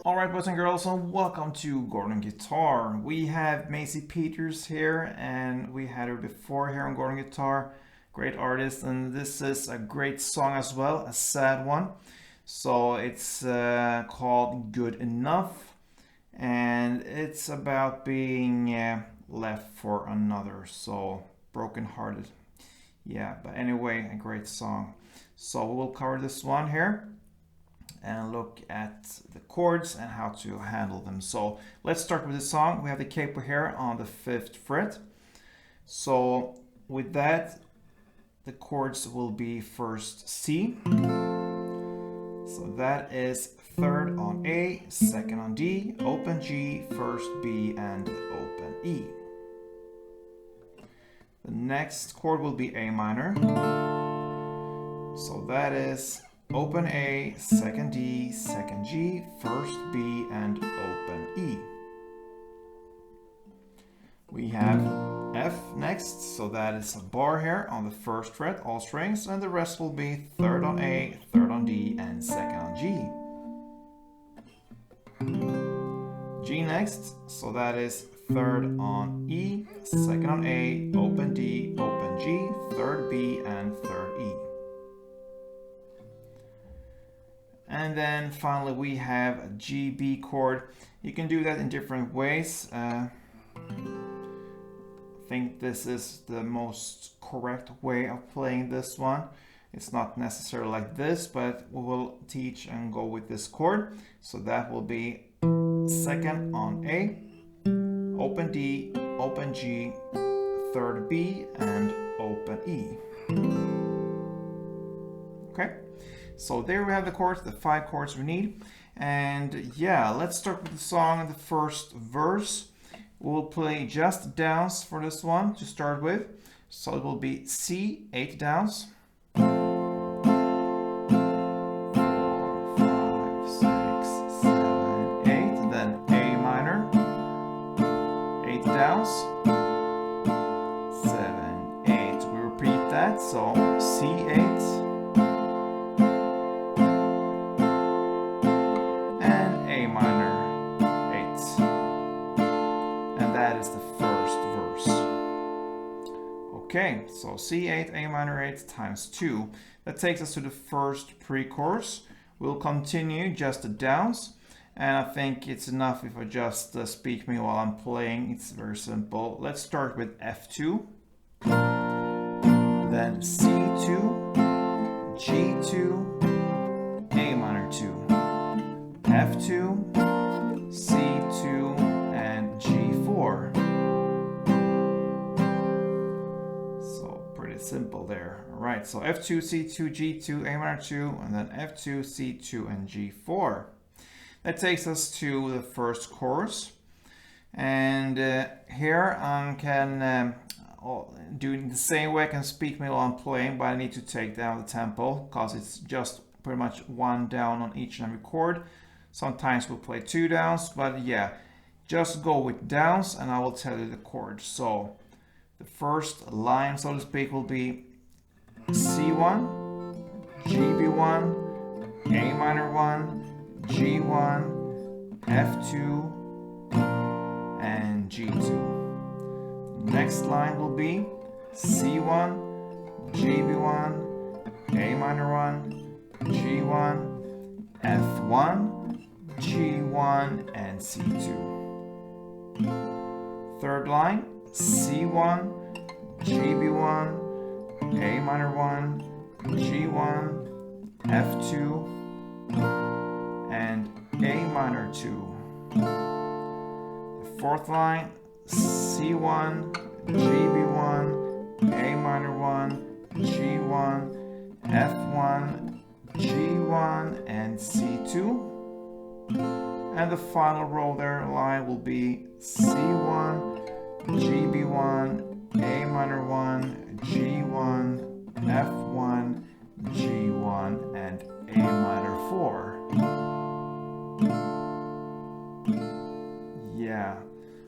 Alright, boys and girls, and welcome to Gordon Guitar. We have Maisie PETERS here, and we had her before here on Gordon Guitar. Great artist, and this is a great song as well, a sad one. So it's called Good Enough, and it's about being left for another, so broken-hearted. Yeah, but anyway, a great song. So we'll cover this one here and look at the chords and how to handle them. So let's start with the song. We have the capo here on the 5th fret. So with that, the chords will be first C. So that is 3rd on A, 2nd on D, open G, 1st B, and open E. The next chord will be A minor. So that is open A, 2nd D, 2nd G, 1st B, and open E. We have F next, so that is a bar here on the 1st fret, all strings, and the rest will be 3rd on A, 3rd on D, and 2nd on G. G next, so that is 3rd on E, 2nd on A, open D, open G, 3rd B, and 3rd E. And then finally we have a G-B chord. You can do that in different ways. I think this is the most correct way of playing this one. It's not necessarily like this, but we will teach and go with this chord. So that will be 2nd on A, open D, open G, 3rd B, and open E. Okay, so there we have the chords, the 5 chords we need. And yeah, let's start with the song in the first verse. We'll play just downs for this one to start with. So it will be C, 8 downs. 4, 5, 6, 7, 8. Then A minor, 8 downs. 7, 8. We repeat that. So C8. Okay, so C8, A minor 8 times 2. That takes us to the first pre-chorus. We'll continue just the downs. And I think it's enough if I just speak me while I'm playing. It's very simple. Let's start with F2. Then C2, G2, A minor 2. F2, C2, and G4. Simple there. All right, so F2, C2, G2, A minor 2, and then F2, C2, and G4. That takes us to the first chorus. And here I can do it the same way. I can speak me while I'm playing, but I need to take down the tempo because it's just pretty much 1 down on each and every chord. Sometimes we'll play 2 downs, but yeah, just go with downs and I will tell you the chords. So the first line, so to speak, will be C1, GB1, A minor 1, G1, F2, and G2. Next line will be C1, GB1, A minor 1, G1, F1, G1, and C2. Third line, C1, GB1, A minor 1, G1, F2, and A minor 2. The fourth line, C1, GB1, A minor 1, G1, F1, G1, and C2. And the final row there line will be C1, GB1, A minor 1, G1, F1, G1, and A minor 4. Yeah,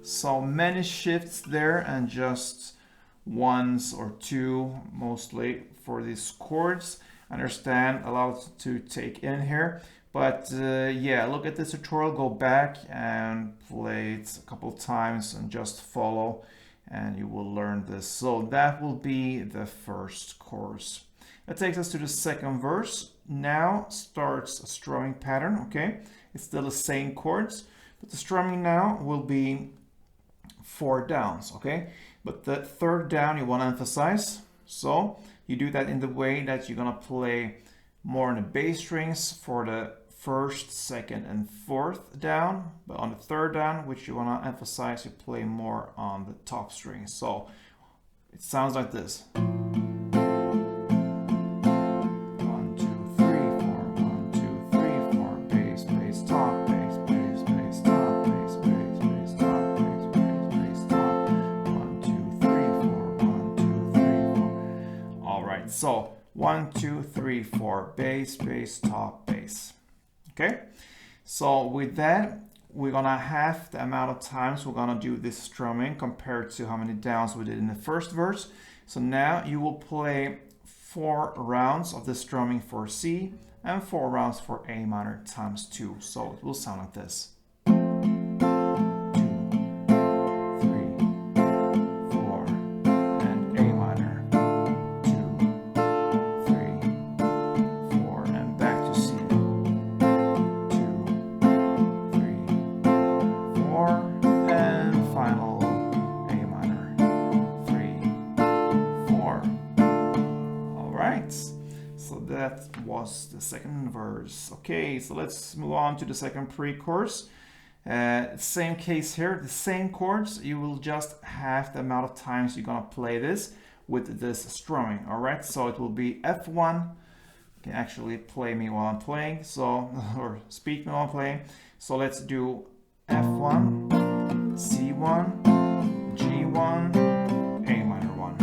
so many shifts there and just ones or two mostly for these chords. Understand, a lot to take in here. But yeah, look at this tutorial, go back and play it a couple times and just follow, and you will learn this. So that will be the first chorus. That takes us to the second verse. Now starts a strumming pattern, okay? It's still the same chords, but the strumming now will be 4 downs, okay? But the third down you want to emphasize. So you do that in the way that you're gonna play more on the bass strings for the first, second, and fourth down, but on the third down, which you want to emphasize, you play more on the top strings. So it sounds like this. 1, 2, 3, 4. 1, 2, 3, 4. Bass, bass, top, bass, bass, bass, top, bass, bass, bass, top, bass, bass, bass, top. 1, 2, 3, 4. 1, 2, 3, 4. All right. So 1, 2, 3, 4. Bass, bass, top, bass. Okay, so with that, we're gonna have the amount of times we're gonna do this strumming compared to how many downs we did in the first verse. So now you will play 4 rounds of the strumming for C and 4 rounds for A minor times 2. So it will sound like this. 2, 3, 4, and A minor. 2, 3, 4, and back to C. And final A minor, 3, 4. All right, so that was the second verse. Okay, so let's move on to the second pre-chorus. Same case here, the same chords. You will just have the amount of times you're gonna play this with this strumming. All right, so it will be F1. You can actually play me while I'm playing, so or speak me while I'm playing. So let's do F1, C1, G1, A minor 1,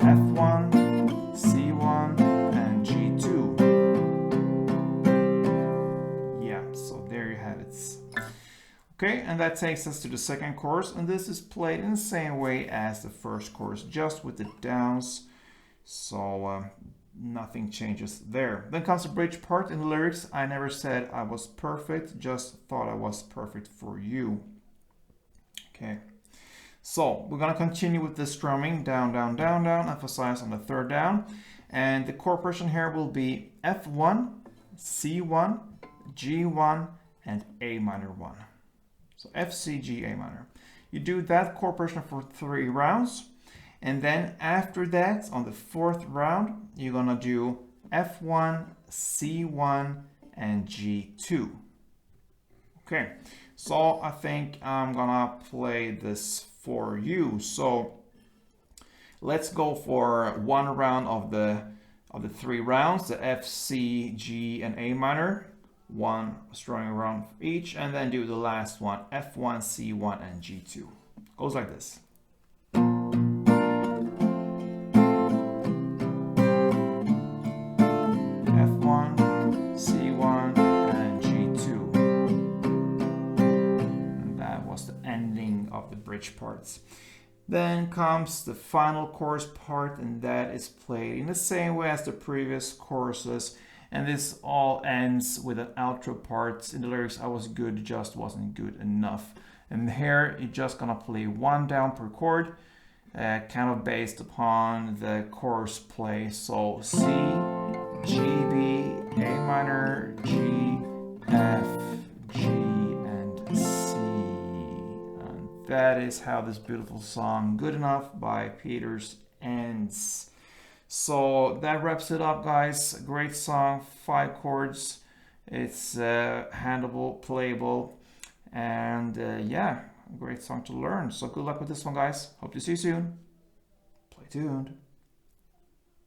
F1, C1, and G2. Yeah, so there you have it. Okay, and that takes us to the second chorus, and this is played in the same way as the first chorus, just with the downs. So nothing changes there. Then comes the bridge part in the lyrics. I never said I was perfect, just thought I was perfect for you. Okay, so we're gonna continue with the strumming, down, down, down, down, emphasize on the third down. And the chord progression here will be F1, C1, G1, and A minor 1. So F, C, G, A minor. You do that chord progression for 3 rounds. And then after that, on the 4th round, you're gonna do F1, C1, and G2. Okay, so I think I'm gonna play this for you. So let's go for 1 round of the 3 rounds, the F, C, G, and A minor. 1 strumming round for each, and then do the last one, F1, C1, and G2. Goes like this. Bridge parts. Then comes the final chorus part, and that is played in the same way as the previous choruses, and this all ends with an outro part. In the lyrics, I was good, just wasn't good enough. And here you're just gonna play 1 down per chord, kind of based upon the chorus play. So C, G, B, A minor, G, F, G, and C. That is how this beautiful song, Good Enough by PETERS, ends. So that wraps it up, guys. Great song, 5 chords. It's handleable, playable, and yeah, great song to learn. So good luck with this one, guys. Hope to see you soon. Play tuned.